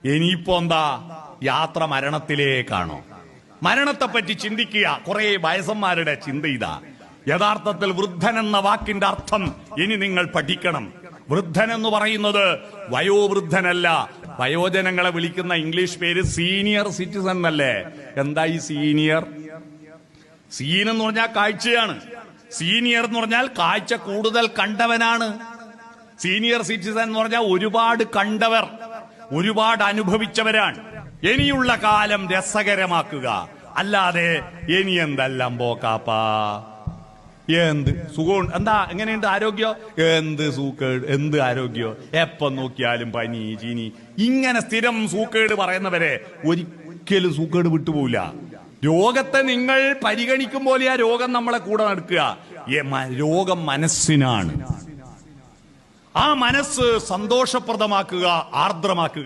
ഇനിയിപ്പോ എന്താ? യാത്ര മരണത്തിലേക്കാണോ? മരണത്തെപ്പറ്റി ചിന്തിക്കുക. കുറെ വയസ്സന്മാരുടെ ചിന്ത ഇതാ. യഥാർത്ഥത്തിൽ വൃദ്ധൻ എന്ന വാക്കിന്റെ അർത്ഥം ഇനി നിങ്ങൾ പഠിക്കണം. വൃദ്ധൻ എന്ന് പറയുന്നത് വയോവൃദ്ധനല്ല. വയോജനങ്ങളെ വിളിക്കുന്ന ഇംഗ്ലീഷ് പേര് സീനിയർ സിറ്റിസൺ എന്നല്ലേ? എന്താ ഈ സീനിയർ? സീൻ എന്ന് പറഞ്ഞാൽ കാഴ്ചയാണ്. സീനിയർ എന്ന് പറഞ്ഞാൽ കാഴ്ച കൂടുതൽ കണ്ടവനാണ്. സീനിയർ സിറ്റിസൺ എന്ന് പറഞ്ഞാൽ ഒരുപാട് കണ്ടവർ, ഒരുപാട് അനുഭവിച്ചവരാണ്. ഇനിയുള്ള കാലം രസകരമാക്കുക, അല്ലാതെ ഇനി എന്തെല്ലാം പോക്കാപ്പാ. എന്ത് സുഖം, എന്താ എങ്ങനെയുണ്ട് ആരോഗ്യം? എന്ത് സൂക്കേട്, എന്ത് ആരോഗ്യം, എപ്പം നോക്കിയാലും പനി ചീനി. ഇങ്ങനെ സ്ഥിരം സൂക്കേട് പറയുന്നവരെ ഒരിക്കലും സൂക്കേട് വിട്ടുപോവില്ല. രോഗത്തെ നിങ്ങൾ പരിഗണിക്കും പോലെ ആ രോഗം നമ്മളെ കൂടെ നടക്കുക. രോഗം മനസ്സിനാണ്. ആ മനസ്സ് സന്തോഷപ്രദമാക്കുക, ആർദ്രമാക്കുക.